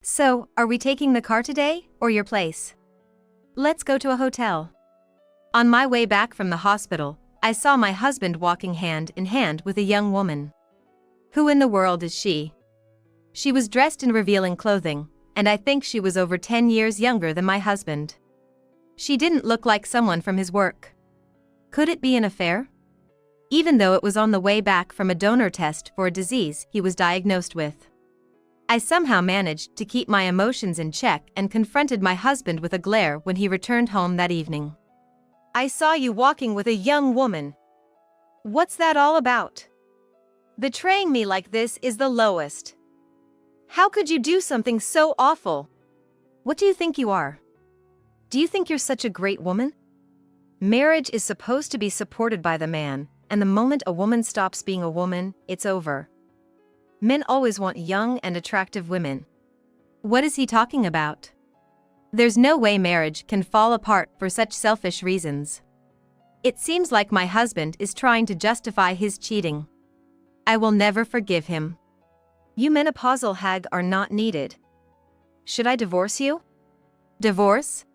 So, are we taking the car today, or your place? Let's go to a hotel. On my way back from the hospital, I saw my husband walking hand in hand with a young woman. Who in the world is she? She was dressed in revealing clothing, and I think she was over 10 years younger than my husband. She didn't look like someone from his work. Could it be an affair? Even though it was on the way back from a donor test for a disease he was diagnosed with. I somehow managed to keep my emotions in check and confronted my husband with a glare when he returned home that evening. I saw you walking with a young woman. What's that all about? Betraying me like this is the lowest. How could you do something so awful? What do you think you are? Do you think you're such a great woman? Marriage is supposed to be supported by the man, and the moment a woman stops being a woman, it's over. Men always want young and attractive women. What is he talking about? There's no way marriage can fall apart for such selfish reasons. It seems like my husband is trying to justify his cheating. I will never forgive him. You menopausal hag are not needed. Should I divorce you? Divorce?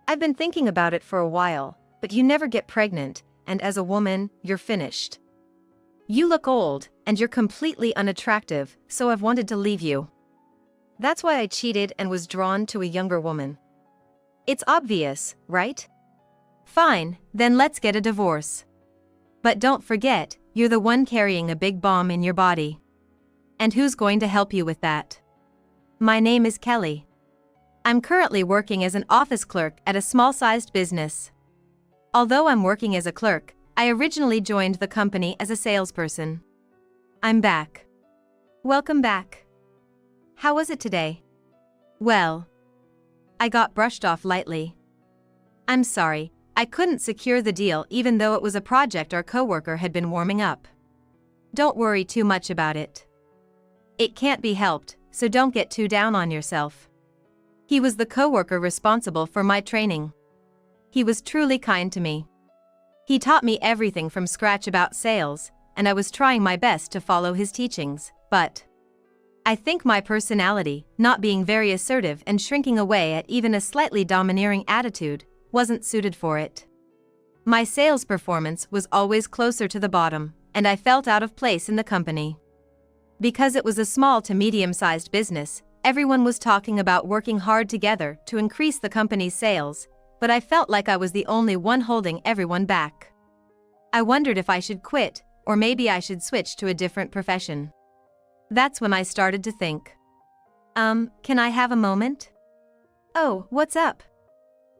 I've been thinking about it for a while, but you never get pregnant, and as a woman, you're finished. You look old, and you're completely unattractive, so I've wanted to leave you. That's why I cheated and was drawn to a younger woman. It's obvious, right? Fine, then let's get a divorce. But don't forget, you're the one carrying a big bomb in your body. And who's going to help you with that? My name is Kelly. I'm currently working as an office clerk at a small-sized business. Although I'm working as a clerk, I originally joined the company as a salesperson. I'm back. Welcome back. How was it today? Well, I got brushed off lightly. I'm sorry, I couldn't secure the deal even though it was a project our coworker had been warming up. Don't worry too much about it. It can't be helped, so don't get too down on yourself. He was the coworker responsible for my training. He was truly kind to me. He taught me everything from scratch about sales, and I was trying my best to follow his teachings, but I think my personality, not being very assertive and shrinking away at even a slightly domineering attitude, wasn't suited for it. My sales performance was always closer to the bottom, and I felt out of place in the company. Because it was a small to medium-sized business, everyone was talking about working hard together to increase the company's sales, but I felt like I was the only one holding everyone back. I wondered if I should quit, or maybe I should switch to a different profession. That's when I started to think. Can I have a moment? Oh, what's up?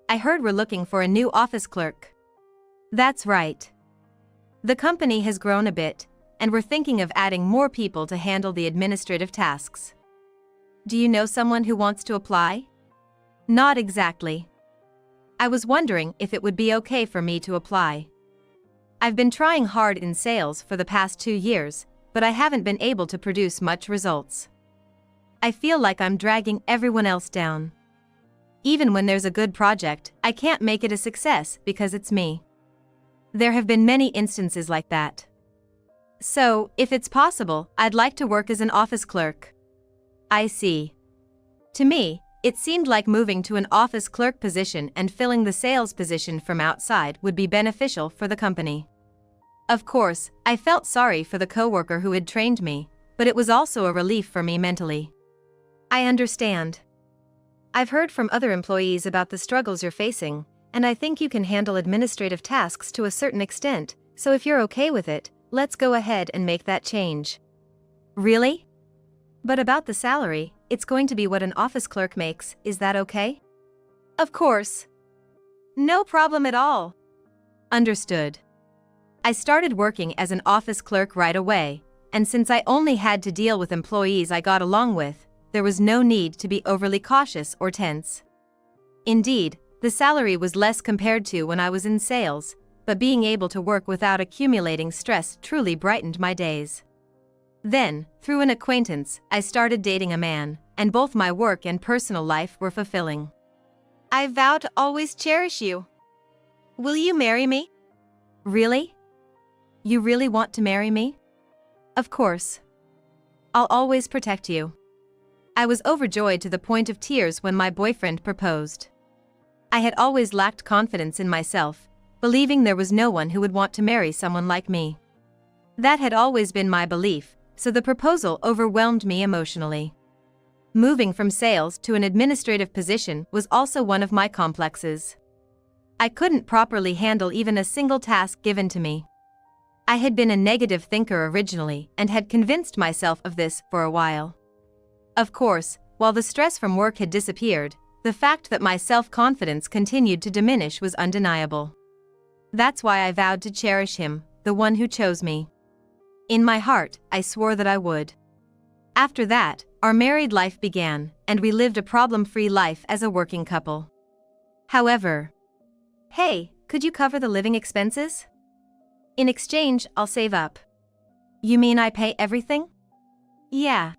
I heard we're looking for a new office clerk. That's right. The company has grown a bit, and we're thinking of adding more people to handle the administrative tasks. Do you know someone who wants to apply? Not exactly. I was wondering if it would be okay for me to apply. I've been trying hard in sales for the past 2 years, but I haven't been able to produce much results. I feel like I'm dragging everyone else down. Even when there's a good project, I can't make it a success because it's me. There have been many instances like that. So, if it's possible, I'd like to work as an office clerk. I see. To me, it seemed like moving to an office clerk position and filling the sales position from outside would be beneficial for the company. Of course, I felt sorry for the coworker who had trained me, but it was also a relief for me mentally. I understand. I've heard from other employees about the struggles you're facing, and I think you can handle administrative tasks to a certain extent, so if you're okay with it, let's go ahead and make that change. Really? But about the salary, it's going to be what an office clerk makes, is that okay? Of course. No problem at all. Understood. I started working as an office clerk right away, and since I only had to deal with employees I got along with, there was no need to be overly cautious or tense. Indeed, the salary was less compared to when I was in sales, but being able to work without accumulating stress truly brightened my days. Then, through an acquaintance, I started dating a man, and both my work and personal life were fulfilling. I vow to always cherish you. Will you marry me? Really? You really want to marry me? Of course. I'll always protect you. I was overjoyed to the point of tears when my boyfriend proposed. I had always lacked confidence in myself, believing there was no one who would want to marry someone like me. That had always been my belief, so the proposal overwhelmed me emotionally. Moving from sales to an administrative position was also one of my complexes. I couldn't properly handle even a single task given to me. I had been a negative thinker originally and had convinced myself of this for a while. Of course, while the stress from work had disappeared, the fact that my self-confidence continued to diminish was undeniable. That's why I vowed to cherish him, the one who chose me. In my heart, I swore that I would. After that, our married life began, and we lived a problem-free life as a working couple. However, hey, could you cover the living expenses? In exchange, I'll save up. You mean I pay everything? Yeah.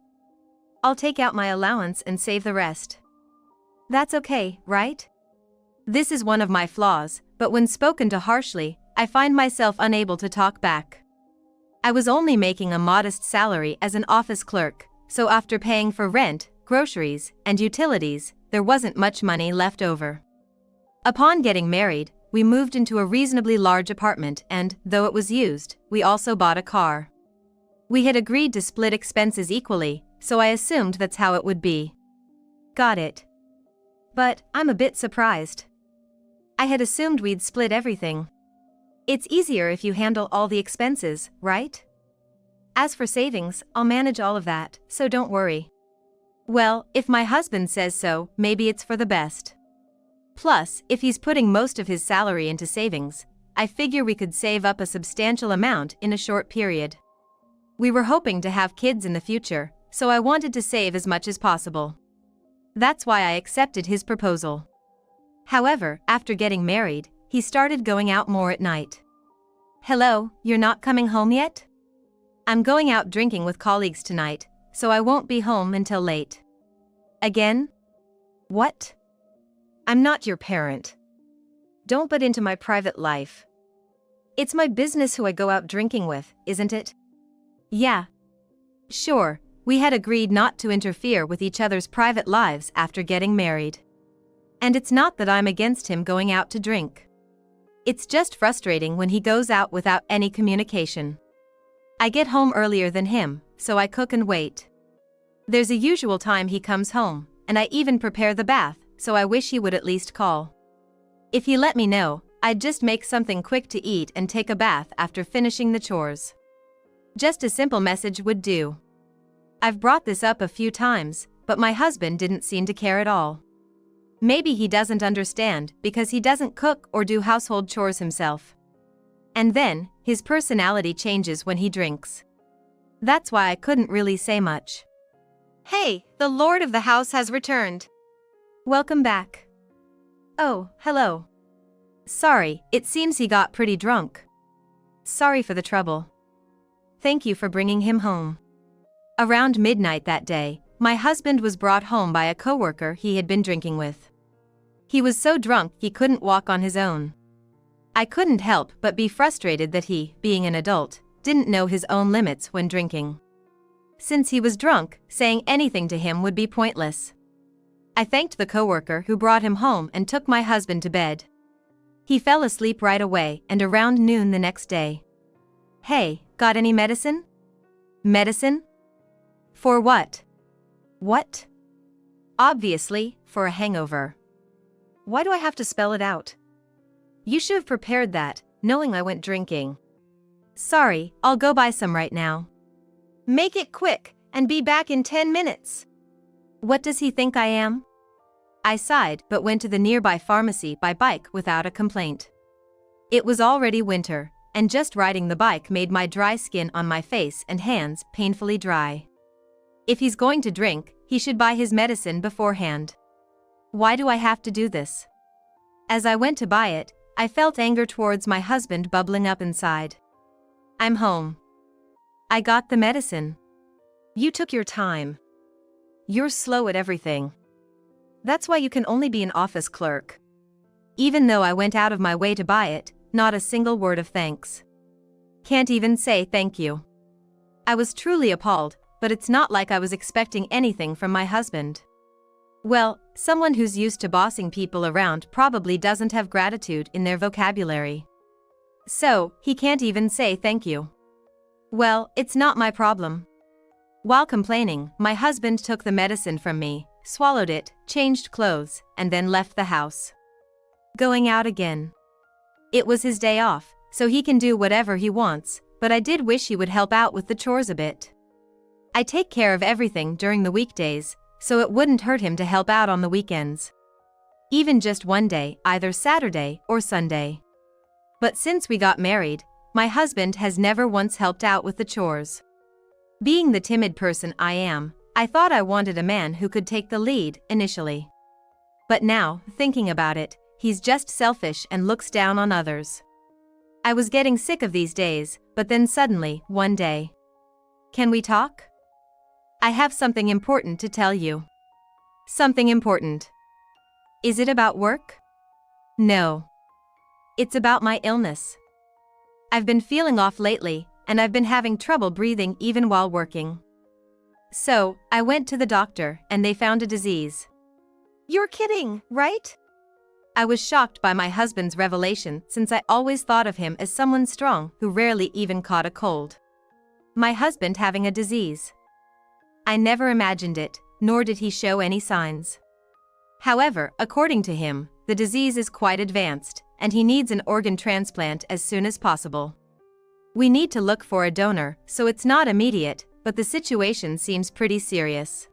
I'll take out my allowance and save the rest. That's okay, right? This is one of my flaws, but when spoken to harshly, I find myself unable to talk back. I was only making a modest salary as an office clerk, so after paying for rent, groceries, and utilities, there wasn't much money left over. Upon getting married, we moved into a reasonably large apartment and, though it was used, we also bought a car. We had agreed to split expenses equally, so I assumed that's how it would be. Got it. But I'm a bit surprised. I had assumed we'd split everything. It's easier if you handle all the expenses, right? As for savings, I'll manage all of that, so don't worry. Well, if my husband says so, maybe it's for the best. Plus, if he's putting most of his salary into savings, I figure we could save up a substantial amount in a short period. We were hoping to have kids in the future, so I wanted to save as much as possible. That's why I accepted his proposal. However, after getting married, he started going out more at night. Hello, you're not coming home yet? I'm going out drinking with colleagues tonight, so I won't be home until late. Again? What? I'm not your parent. Don't butt into my private life. It's my business who I go out drinking with, isn't it? Yeah. Sure, we had agreed not to interfere with each other's private lives after getting married. And it's not that I'm against him going out to drink. It's just frustrating when he goes out without any communication. I get home earlier than him, so I cook and wait. There's a usual time he comes home, and I even prepare the bath, so I wish he would at least call. If he let me know, I'd just make something quick to eat and take a bath after finishing the chores. Just a simple message would do. I've brought this up a few times, but my husband didn't seem to care at all. Maybe he doesn't understand because he doesn't cook or do household chores himself. And then, his personality changes when he drinks. That's why I couldn't really say much. Hey, the Lord of the house has returned. Welcome back. Oh, hello. Sorry, it seems he got pretty drunk. Sorry for the trouble. Thank you for bringing him home. Around midnight that day, my husband was brought home by a coworker he had been drinking with. He was so drunk he couldn't walk on his own. I couldn't help but be frustrated that he, being an adult, didn't know his own limits when drinking. Since he was drunk, saying anything to him would be pointless. I thanked the coworker who brought him home and took my husband to bed. He fell asleep right away and around noon the next day. Hey, got any medicine? Medicine? For what? What? Obviously, for a hangover. Why do I have to spell it out? You should have prepared that, knowing I went drinking. Sorry, I'll go buy some right now. Make it quick, and be back in 10 minutes. What does he think I am? I sighed but went to the nearby pharmacy by bike without a complaint. It was already winter, and just riding the bike made my dry skin on my face and hands painfully dry. If he's going to drink, he should buy his medicine beforehand. Why do I have to do this? As I went to buy it, I felt anger towards my husband bubbling up inside. I'm home. I got the medicine. You took your time. You're slow at everything. That's why you can only be an office clerk. Even though I went out of my way to buy it, not a single word of thanks. Can't even say thank you. I was truly appalled, but it's not like I was expecting anything from my husband. Well, someone who's used to bossing people around probably doesn't have gratitude in their vocabulary. So, he can't even say thank you. Well, it's not my problem. While complaining, my husband took the medicine from me, swallowed it, changed clothes, and then left the house. Going out again. It was his day off, so he can do whatever he wants, but I did wish he would help out with the chores a bit. I take care of everything during the weekdays, so it wouldn't hurt him to help out on the weekends. Even just one day, either Saturday or Sunday. But since we got married, my husband has never once helped out with the chores. Being the timid person I am, I thought I wanted a man who could take the lead initially. But now, thinking about it, he's just selfish and looks down on others. I was getting sick of these days, but then suddenly, one day. Can we talk? I have something important to tell you. Something important. Is it about work? No. It's about my illness. I've been feeling off lately, and I've been having trouble breathing even while working. So, I went to the doctor, and they found a disease. You're kidding, right? I was shocked by my husband's revelation since I always thought of him as someone strong who rarely even caught a cold. My husband having a disease. I never imagined it, nor did he show any signs. However, according to him, the disease is quite advanced, and he needs an organ transplant as soon as possible. We need to look for a donor, so it's not immediate, but the situation seems pretty serious.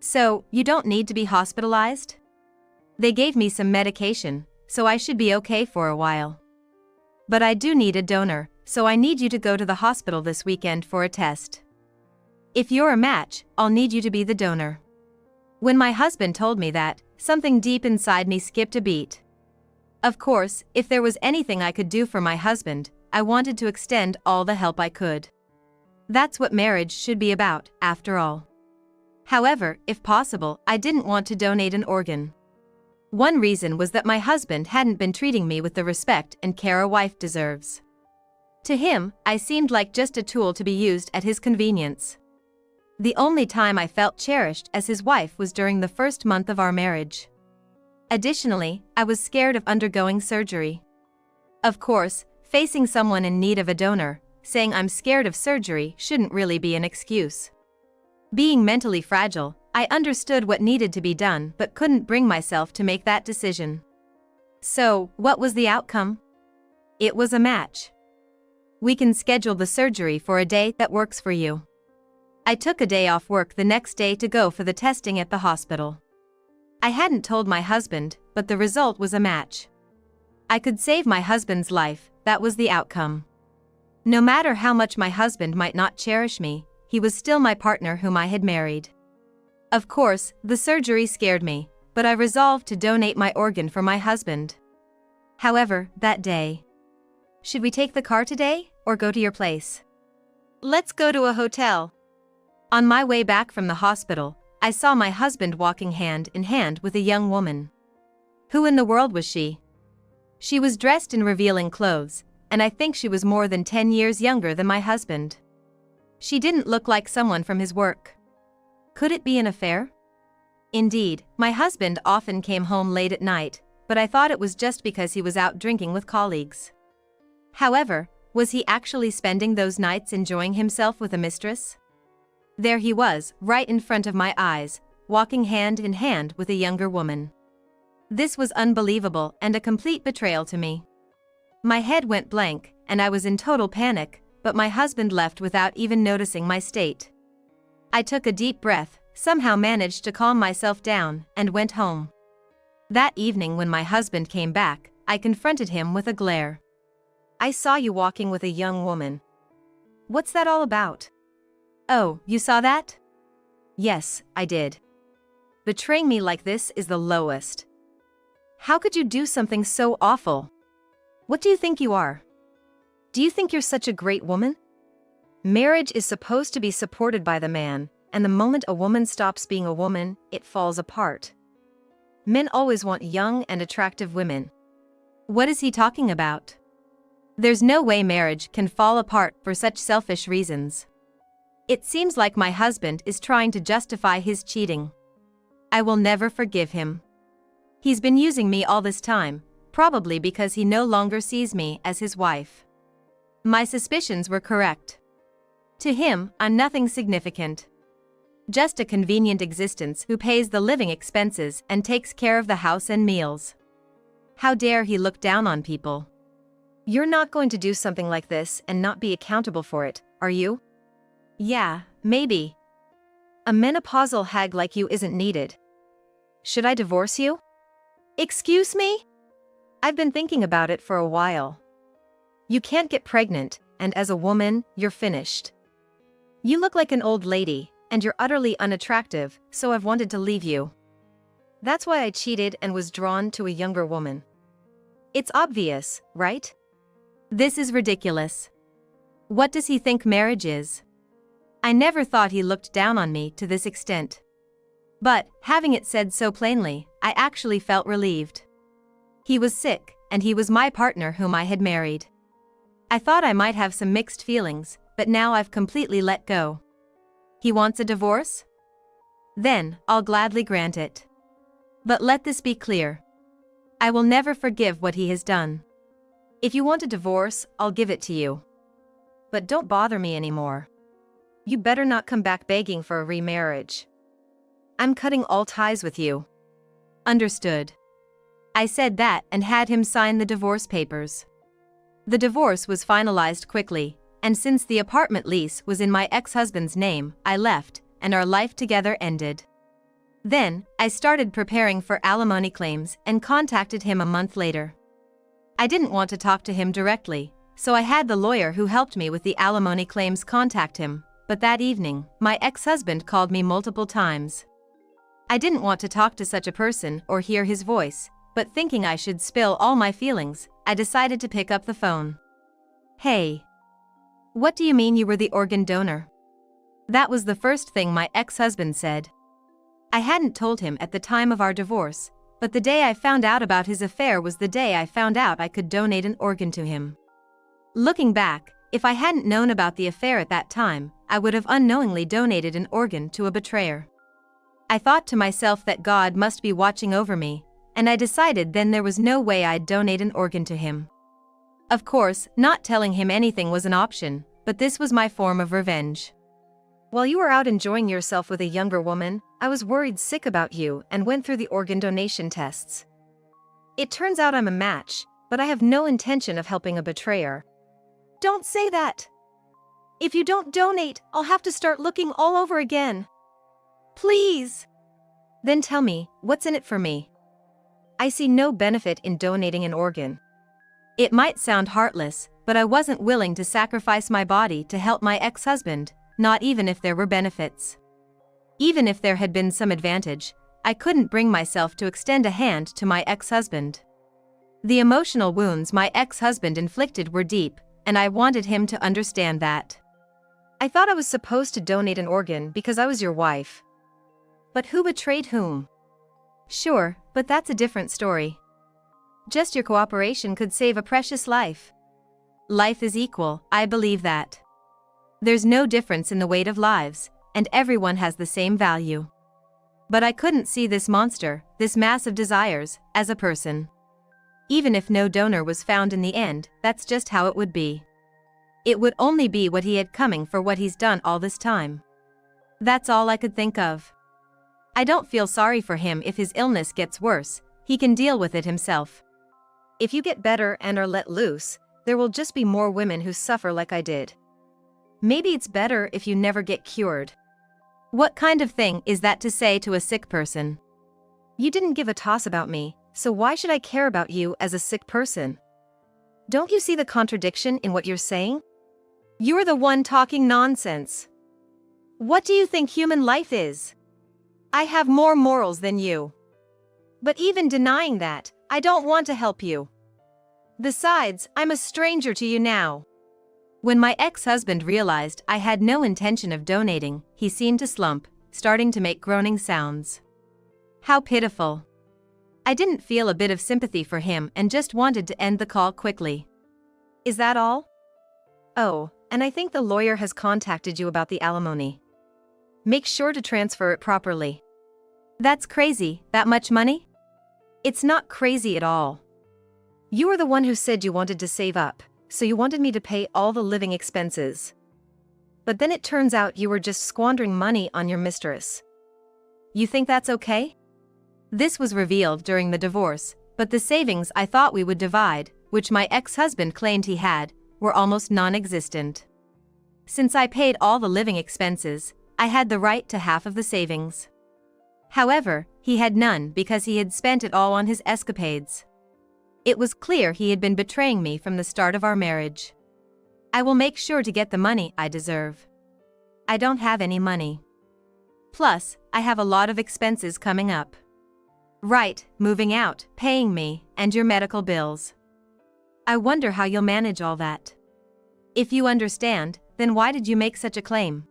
So, you don't need to be hospitalized? They gave me some medication, so I should be okay for a while. But I do need a donor, so I need you to go to the hospital this weekend for a test. If you're a match, I'll need you to be the donor. When my husband told me that, something deep inside me skipped a beat. Of course, if there was anything I could do for my husband, I wanted to extend all the help I could. That's what marriage should be about, after all. However, if possible, I didn't want to donate an organ. One reason was that my husband hadn't been treating me with the respect and care a wife deserves. To him, I seemed like just a tool to be used at his convenience. The only time I felt cherished as his wife was during the first month of our marriage. Additionally, I was scared of undergoing surgery. Of course, facing someone in need of a donor, saying I'm scared of surgery shouldn't really be an excuse. Being mentally fragile, I understood what needed to be done but couldn't bring myself to make that decision. So, what was the outcome? It was a match. We can schedule the surgery for a day that works for you. I took a day off work the next day to go for the testing at the hospital. I hadn't told my husband, but the result was a match. I could save my husband's life, that was the outcome. No matter how much my husband might not cherish me, he was still my partner whom I had married. Of course, the surgery scared me, but I resolved to donate my organ for my husband. However, that day. Should we take the car today, or go to your place? Let's go to a hotel. On my way back from the hospital, I saw my husband walking hand in hand with a young woman. Who in the world was she? She was dressed in revealing clothes, and I think she was more than 10 years younger than my husband. She didn't look like someone from his work. Could it be an affair? Indeed, my husband often came home late at night, but I thought it was just because he was out drinking with colleagues. However, was he actually spending those nights enjoying himself with a mistress? There he was, right in front of my eyes, walking hand in hand with a younger woman. This was unbelievable and a complete betrayal to me. My head went blank, and I was in total panic, but my husband left without even noticing my state. I took a deep breath, somehow managed to calm myself down, and went home. That evening when my husband came back, I confronted him with a glare. I saw you walking with a young woman. What's that all about? Oh, you saw that? Yes, I did. Betraying me like this is the lowest. How could you do something so awful? What do you think you are? Do you think you're such a great woman? Marriage is supposed to be supported by the man, and the moment a woman stops being a woman, it falls apart. Men always want young and attractive women. What is he talking about? There's no way marriage can fall apart for such selfish reasons. It seems like my husband is trying to justify his cheating. I will never forgive him. He's been using me all this time, probably because he no longer sees me as his wife. My suspicions were correct. To him, I'm nothing significant. Just a convenient existence who pays the living expenses and takes care of the house and meals. How dare he look down on people? You're not going to do something like this and not be accountable for it, are you? Yeah, maybe. A menopausal hag like you isn't needed. Should I divorce you? Excuse me? I've been thinking about it for a while. You can't get pregnant, and as a woman, you're finished. You look like an old lady, and you're utterly unattractive, so I've wanted to leave you. That's why I cheated and was drawn to a younger woman. It's obvious, right? This is ridiculous. What does he think marriage is? I never thought he looked down on me to this extent. But, having it said so plainly, I actually felt relieved. He was sick, and he was my partner whom I had married. I thought I might have some mixed feelings, but now I've completely let go. He wants a divorce? Then, I'll gladly grant it. But let this be clear. I will never forgive what he has done. If you want a divorce, I'll give it to you. But don't bother me anymore. You better not come back begging for a remarriage. I'm cutting all ties with you. Understood. I said that and had him sign the divorce papers. The divorce was finalized quickly, and since the apartment lease was in my ex-husband's name, I left, and our life together ended. Then, I started preparing for alimony claims and contacted him a month later. I didn't want to talk to him directly, so I had the lawyer who helped me with the alimony claims contact him, but that evening, my ex-husband called me multiple times. I didn't want to talk to such a person or hear his voice, but thinking I should spill all my feelings, I decided to pick up the phone. Hey. What do you mean you were the organ donor? That was the first thing my ex-husband said. I hadn't told him at the time of our divorce, but the day I found out about his affair was the day I found out I could donate an organ to him. Looking back, if I hadn't known about the affair at that time, I would have unknowingly donated an organ to a betrayer. I thought to myself that God must be watching over me, and I decided then there was no way I'd donate an organ to him. Of course, not telling him anything was an option, but this was my form of revenge. While you were out enjoying yourself with a younger woman, I was worried sick about you and went through the organ donation tests. It turns out I'm a match, but I have no intention of helping a betrayer. Don't say that! If you don't donate, I'll have to start looking all over again. Please! Then tell me, what's in it for me? I see no benefit in donating an organ. It might sound heartless, but I wasn't willing to sacrifice my body to help my ex-husband, not even if there were benefits. Even if there had been some advantage, I couldn't bring myself to extend a hand to my ex-husband. The emotional wounds my ex-husband inflicted were deep, and I wanted him to understand that. I thought I was supposed to donate an organ because I was your wife. But who betrayed whom? Sure, but that's a different story. Just your cooperation could save a precious life. Life is equal, I believe that. There's no difference in the weight of lives, and everyone has the same value. But I couldn't see this monster, this mass of desires, as a person. Even if no donor was found in the end, that's just how it would be. It would only be what he had coming for what he's done all this time. That's all I could think of. I don't feel sorry for him if his illness gets worse, he can deal with it himself. If you get better and are let loose, there will just be more women who suffer like I did. Maybe it's better if you never get cured. What kind of thing is that to say to a sick person? You didn't give a toss about me, so why should I care about you as a sick person? Don't you see the contradiction in what you're saying? You're the one talking nonsense. What do you think human life is? I have more morals than you. But even denying that, I don't want to help you. Besides, I'm a stranger to you now. When my ex-husband realized I had no intention of donating, he seemed to slump, starting to make groaning sounds. How pitiful. I didn't feel a bit of sympathy for him and just wanted to end the call quickly. Is that all? Oh, And I think the lawyer has contacted you about the alimony. Make sure to transfer it properly. That's crazy, that much money? It's not crazy at all. You were the one who said you wanted to save up, so you wanted me to pay all the living expenses. But then it turns out you were just squandering money on your mistress. You think that's okay? This was revealed during the divorce, but the savings I thought we would divide, which my ex-husband claimed he had, were almost non-existent. Since I paid all the living expenses, I had the right to half of the savings. However, he had none because he had spent it all on his escapades. It was clear he had been betraying me from the start of our marriage. I will make sure to get the money I deserve. I don't have any money. Plus, I have a lot of expenses coming up. Right, moving out, paying me, and your medical bills. I wonder how you'll manage all that. If you understand, then why did you make such a claim?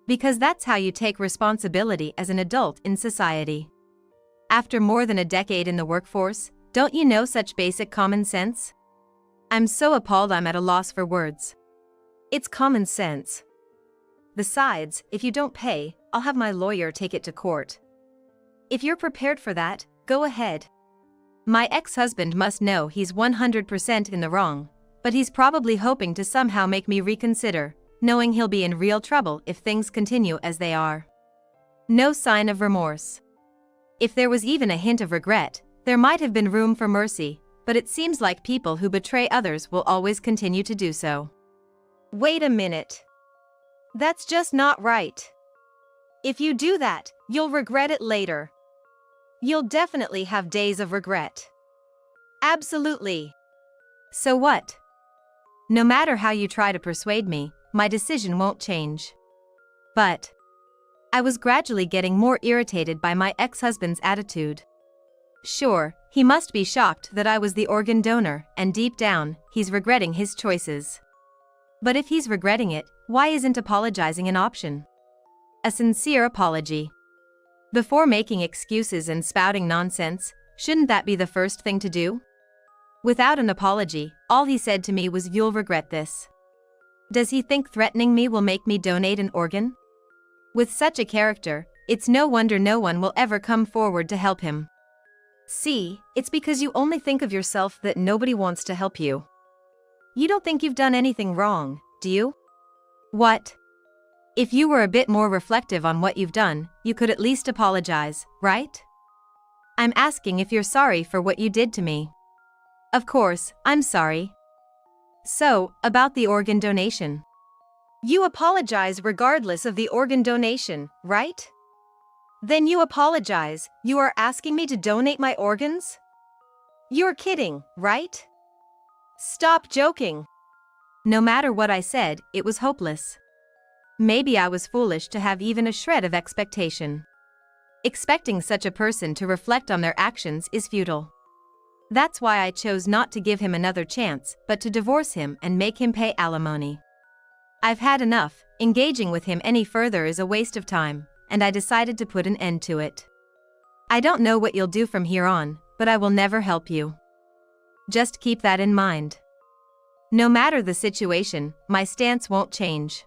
Because that's how you take responsibility as an adult in society. After more than a decade in the workforce, don't you know such basic common sense? I'm so appalled I'm at a loss for words. It's common sense. Besides, if you don't pay, I'll have my lawyer take it to court. If you're prepared for that, go ahead. My ex-husband must know he's 100% in the wrong, but he's probably hoping to somehow make me reconsider, knowing he'll be in real trouble if things continue as they are. No sign of remorse. If there was even a hint of regret, there might have been room for mercy, but it seems like people who betray others will always continue to do so. Wait a minute. That's just not right. If you do that, you'll regret it later. You'll definitely have days of regret. Absolutely. So what? No matter how you try to persuade me, my decision won't change. But I was gradually getting more irritated by my ex-husband's attitude. Sure, he must be shocked that I was the organ donor, and deep down, he's regretting his choices. But if he's regretting it, why isn't apologizing an option? A sincere apology. Before making excuses and spouting nonsense, shouldn't that be the first thing to do? Without an apology, all he said to me was, "You'll regret this." Does he think threatening me will make me donate an organ? With such a character, it's no wonder no one will ever come forward to help him. See, it's because you only think of yourself that nobody wants to help you. You don't think you've done anything wrong, do you? What? If you were a bit more reflective on what you've done, you could at least apologize, right? I'm asking if you're sorry for what you did to me. Of course, I'm sorry. So, about the organ donation. You apologize regardless of the organ donation, right? Then you apologize, you are asking me to donate my organs? You're kidding, right? Stop joking. No matter what I said, it was hopeless. Maybe I was foolish to have even a shred of expectation. Expecting such a person to reflect on their actions is futile. That's why I chose not to give him another chance, but to divorce him and make him pay alimony. I've had enough, engaging with him any further is a waste of time, and I decided to put an end to it. I don't know what you'll do from here on, but I will never help you. Just keep that in mind. No matter the situation, my stance won't change.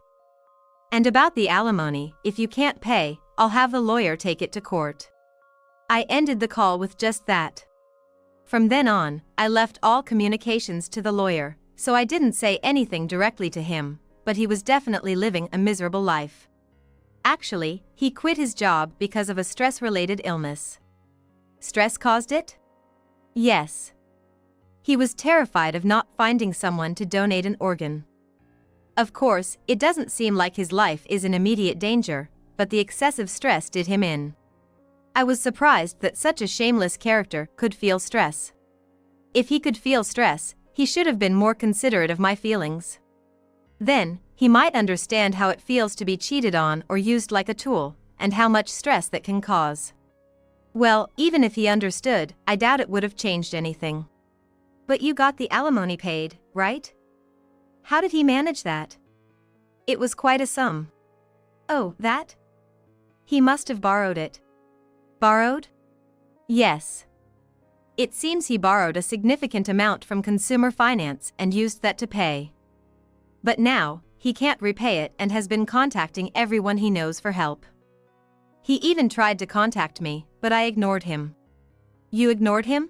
And about the alimony, if you can't pay, I'll have the lawyer take it to court. I ended the call with just that. From then on, I left all communications to the lawyer, so I didn't say anything directly to him, but he was definitely living a miserable life. Actually, he quit his job because of a stress-related illness. Stress caused it? Yes. He was terrified of not finding someone to donate an organ. Of course, it doesn't seem like his life is in immediate danger, but the excessive stress did him in. I was surprised that such a shameless character could feel stress. If he could feel stress, he should have been more considerate of my feelings. Then, he might understand how it feels to be cheated on or used like a tool, and how much stress that can cause. Well, even if he understood, I doubt it would have changed anything. But you got the alimony paid, right? How did he manage that? It was quite a sum. Oh, that? He must have borrowed it. Borrowed? Yes. It seems he borrowed a significant amount from consumer finance and used that to pay. But now, he can't repay it and has been contacting everyone he knows for help. He even tried to contact me, but I ignored him. You ignored him?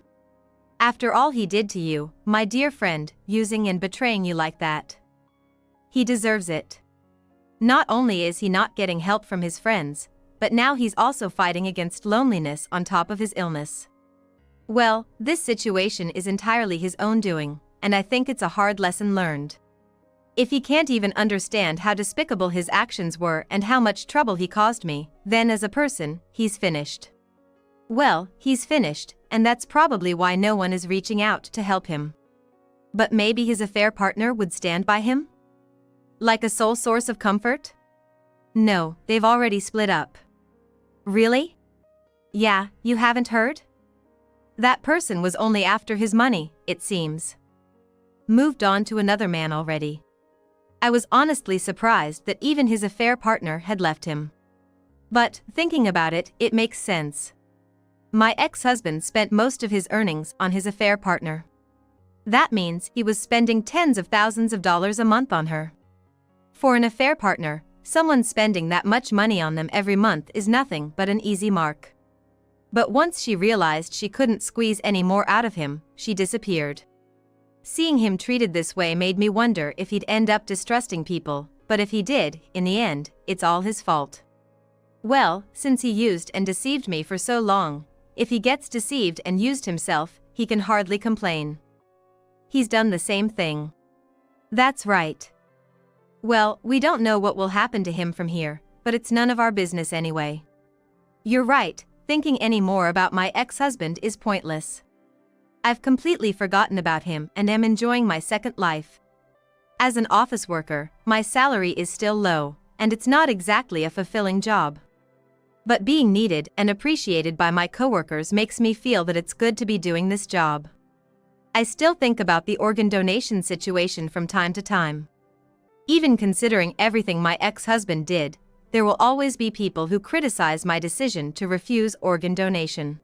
After all he did to you, my dear friend, using and betraying you like that. He deserves it. Not only is he not getting help from his friends, but now he's also fighting against loneliness on top of his illness. Well, this situation is entirely his own doing, and I think it's a hard lesson learned. If he can't even understand how despicable his actions were and how much trouble he caused me, then as a person, he's finished. Well, he's finished, and that's probably why no one is reaching out to help him. But maybe his affair partner would stand by him? Like a sole source of comfort? No, they've already split up. Really? Yeah, you haven't heard? That person was only after his money, it seems. Moved on to another man already. I was honestly surprised that even his affair partner had left him. But, thinking about it, it makes sense. My ex-husband spent most of his earnings on his affair partner. That means he was spending tens of thousands of dollars a month on her. For an affair partner, someone spending that much money on them every month is nothing but an easy mark. But once she realized she couldn't squeeze any more out of him, she disappeared. Seeing him treated this way made me wonder if he'd end up distrusting people, but if he did, in the end, it's all his fault. Well, since he used and deceived me for so long, if he gets deceived and used himself, he can hardly complain. He's done the same thing. That's right. Well, we don't know what will happen to him from here, but it's none of our business anyway. You're right, thinking any more about my ex-husband is pointless. I've completely forgotten about him and am enjoying my second life. As an office worker, my salary is still low, and it's not exactly a fulfilling job. But being needed and appreciated by my coworkers makes me feel that it's good to be doing this job. I still think about the organ donation situation from time to time. Even considering everything my ex-husband did, there will always be people who criticize my decision to refuse organ donation.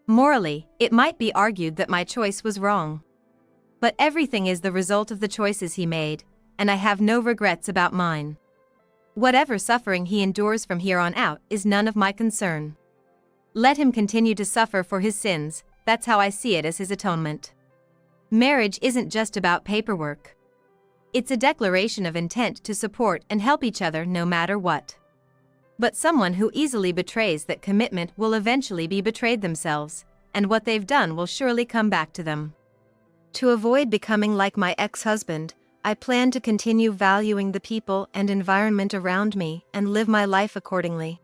Morally, it might be argued that my choice was wrong. But everything is the result of the choices he made, and I have no regrets about mine. Whatever suffering he endures from here on out is none of my concern. Let him continue to suffer for his sins, that's how I see it as his atonement. Marriage isn't just about paperwork. It's a declaration of intent to support and help each other no matter what. But someone who easily betrays that commitment will eventually be betrayed themselves, and what they've done will surely come back to them. To avoid becoming like my ex-husband, I plan to continue valuing the people and environment around me and live my life accordingly.